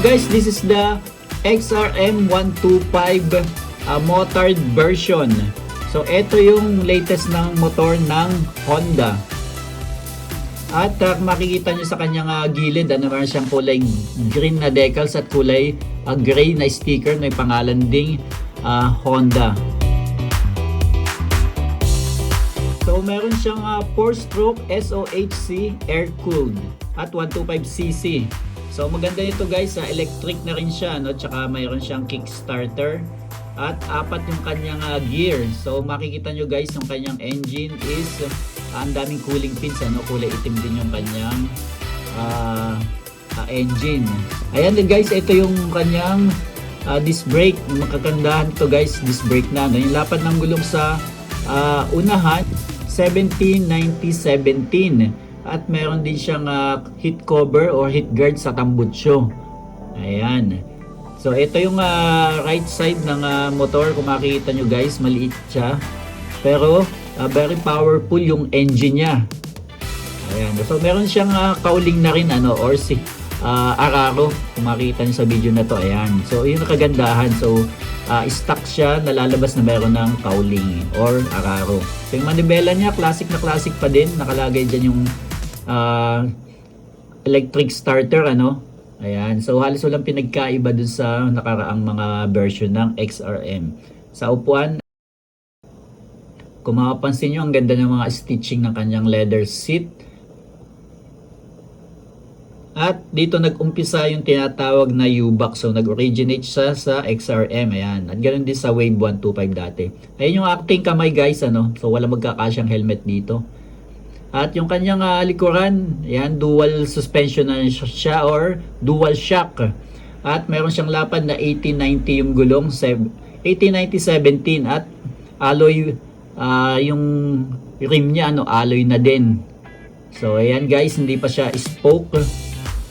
guys, this is the XRM 125 motored version. So ito yung latest ng motor ng Honda. At makikita nyo sa kanyang gilid, meron siyang kulay green na decals at kulay gray na sticker. May pangalan ding Honda. So meron siyang 4-stroke SOHC air-cooled at 125cc. So maganda nito guys, electric na rin siya, no? Tsaka mayroon siyang kickstarter at 4 yung kanyang gear. So makikita nyo guys, yung kanyang engine is ang daming cooling pins, kulay itim din yung kanyang engine. Ayan din guys, ito yung kanyang disc brake. Makagandahan ito guys, disc brake na, no? Yung lapad ng gulong sa unahan 1790-17 at meron din siyang heat cover or heat guard sa tambutsyo. Ayan. So ito yung right side ng motor. Kung makikita nyo guys, maliit siya pero very powerful yung engine niya. Ayan. So meron siyang cowling na rin or araro. Kung makikita nyo sa video na to. Ayan. So yun ang kagandahan. So stock siya, nalalabas na meron ng cowling or araro. So yung manibela niya, classic na classic pa din. Nakalagay dyan yung electric starter, Ayan. So halos walang pinagkaiba dun sa nakaraang mga version ng XRM. Sa upuan, kung mapapansin nyo, ang ganda ng mga stitching ng kanyang leather seat. At dito nag-umpisa yung tinatawag na U-box. So nag-originate siya sa XRM. Ayan. At ganoon din sa Wave 125 dati. Ayan yung acting kamay guys. So wala magkakasyang helmet dito. At yung kanyang likuran, ayan, dual suspension na siya or dual shock. At meron siyang lapad na 1890 yung gulong, 1890-17 at alloy yung rim niya alloy na din. So ayan guys, hindi pa siya spoke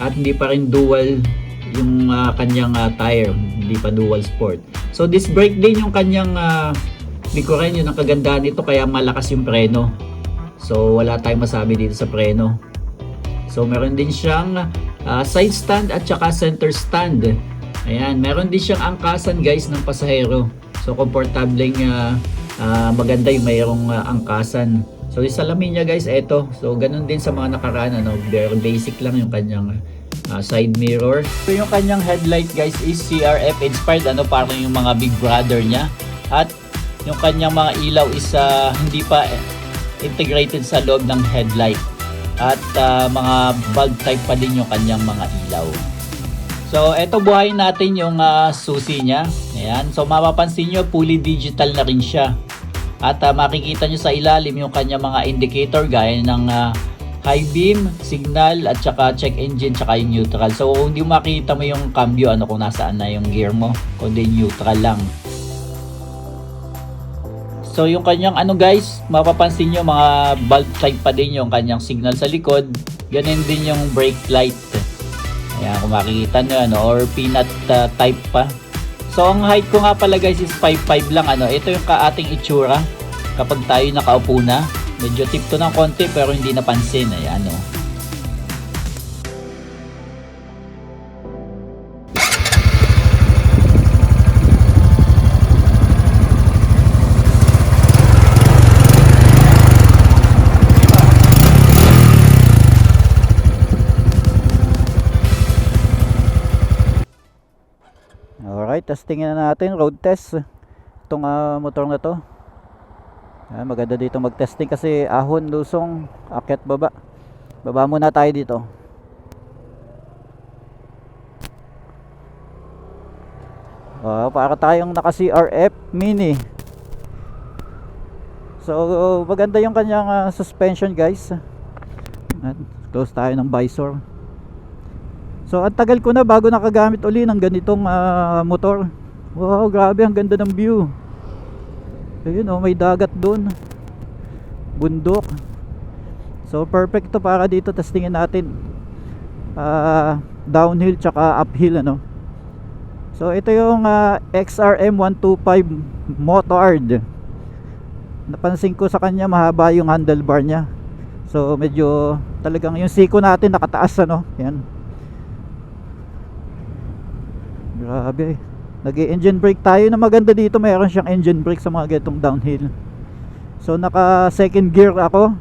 at hindi pa rin dual yung kanyang tire, hindi pa dual sport. So disc brake din yung kanyang likuran, yun ang kagandahan nito kaya malakas yung preno. So wala tayong masabi dito sa preno. So meron din siyang side stand at saka center stand. Ayan, meron din siyang angkasan guys ng pasahero. So komportableng maganda yung mayroong angkasan. So yung salamin niya guys, eto. So ganun din sa mga nakaraan, very basic lang yung kanyang side mirror. So yung kanyang headlight guys is CRF inspired, parang yung mga Big Brother niya. At yung kanyang mga ilaw is hindi pa integrated sa loob ng headlight. At mga bulb type pa din yung kanyang mga ilaw. So eto, buhayin natin yung susi niya. Ayan. So mapapansin nyo, fully digital na rin siya. At makikita nyo sa ilalim yung kanyang mga indicator gaya ng high beam, signal, at saka check engine, saka yung neutral. So kung hindi makita mo yung cambio, kung nasaan na yung gear mo, kundi neutral lang. So yung kanyang guys, mapapansin nyo mga bulb type pa din yung kanyang signal sa likod. Ganun din yung brake light. Ayan, kung makikita nyo, or peanut type pa. So ang height ko nga pala guys is 5'5 lang. Ito yung ating itsura kapag tayo nakaupo na. Medyo tipto ng konti pero hindi napansin. Ayan, Alright, testingin na natin, road test itong motor na to. Ayan, maganda dito mag-testing kasi ahon, lusong, akyat, baba. Baba muna tayo dito. Para tayong naka CRF Mini. So maganda yung kanyang suspension guys. Close tayo ng visor. So ang tagal ko na bago nakagamit uli ng ganitong motor. Wow, grabe, ang ganda ng view. Ayun, may dagat doon, bundok. So perfect to para dito testingin natin downhill tsaka uphill, So ito yung XRM 125 motored. Napansin ko sa kanya mahaba yung handlebar niya. So medyo talagang yung siko natin nakataas, Yan. Grabe. Nag-engine brake tayo na maganda dito. Mayroon siyang engine brake sa mga getong downhill. So naka second gear ako.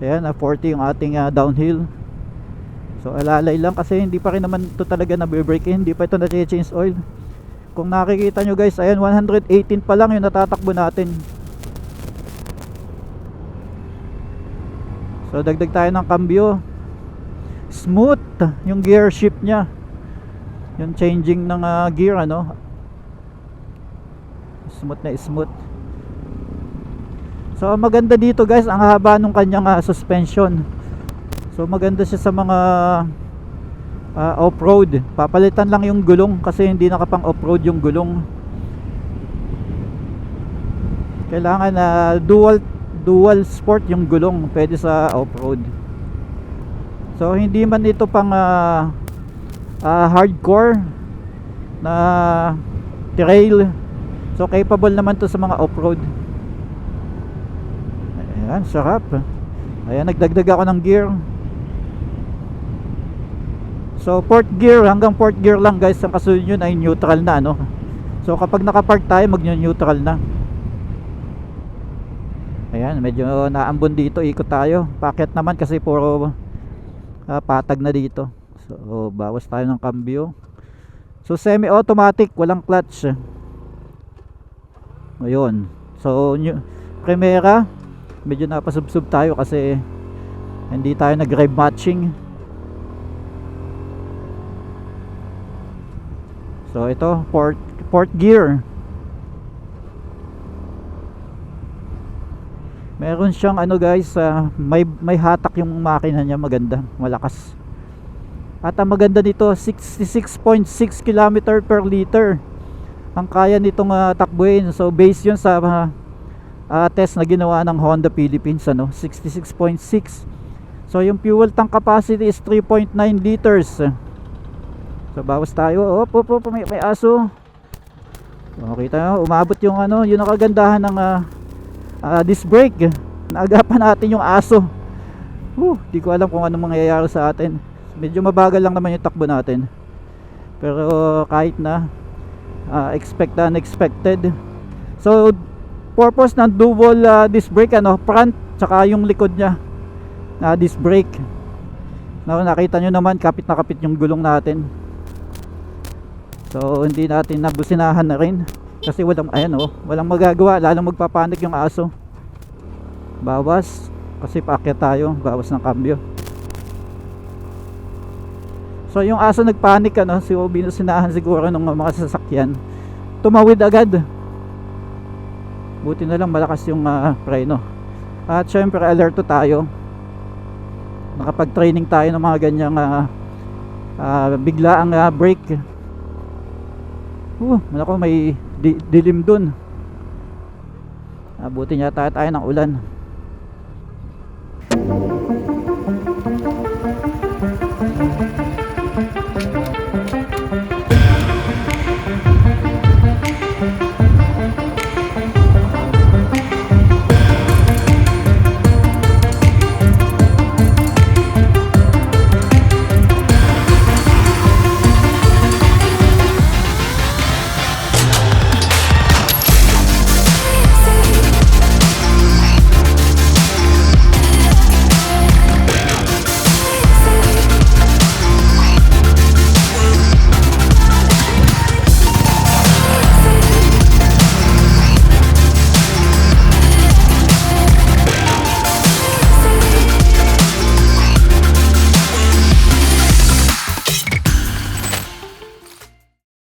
Ayan, 40 yung ating downhill. So alalay lang kasi hindi pa rin naman ito talaga nabibrake. Hindi pa ito na-change oil. Kung nakikita nyo guys, ayan, 118 pa lang yung natatakbo natin. So dagdag tayo ng cambio. Smooth yung gear shift nya. Yung changing ng gear, ano, smooth na smooth. So maganda dito guys, ang haba nung kanyang suspension. So maganda siya sa mga off-road. Papalitan lang yung gulong kasi hindi nakapang off-road yung gulong. Kailangan dual sport yung gulong, pwede sa off-road. So hindi man ito pang hardcore na trail. So capable naman to sa mga off-road. Ayan, sarap. Ayan, nagdagdag ako ng gear. So fourth gear, hanggang fourth gear lang guys. Ang kasunod yun ay neutral na, no? So kapag nakapark tayo, mag-neutral na. Ayan, medyo naambon dito. Ikot tayo. Packet naman kasi puro patag na dito. So bawas tayo ng cambio. So semi-automatic, walang clutch. Ayun. So Primera, medyo napasubsub tayo kasi hindi tayo nag-rev matching. So ito, fourth gear. Meron siyang ano guys, may hatak yung makina niya, maganda, malakas. At ang maganda nito, 66.6 km per liter ang kaya nitong takbuhin. So based yun sa test na ginawa ng Honda Philippines, ano, 66.6. So yung fuel tank capacity is 3.9 liters. So bawas tayo. May aso. So, kita nyo, umabot yung ano, yung nakagandahan ng disc brake. Naagapan natin yung aso. Di ko alam kung anong mangyayari sa atin. Medyo mabagal lang naman yung takbo natin. Pero kahit na expected, unexpected. So purpose ng dual disc brake, ano, front tsaka yung likod nya disc brake. Nakita nyo naman, kapit na kapit yung gulong natin. So hindi natin nabusinahan na rin kasi walang magagawa, lalong magpapanik yung aso. Bawas kasi paakyat tayo, bawas ng cambio. So yung aso nagpanik, ano, binusinahan siguro ng mga sasakyan. Tumawid agad. Buti na lang malakas yung preno. At syempre alerto tayo. Nakapag-training tayo ng mga ganyang biglaang brake. Malako, may dilim dun. Buti niya tayo ng ulan.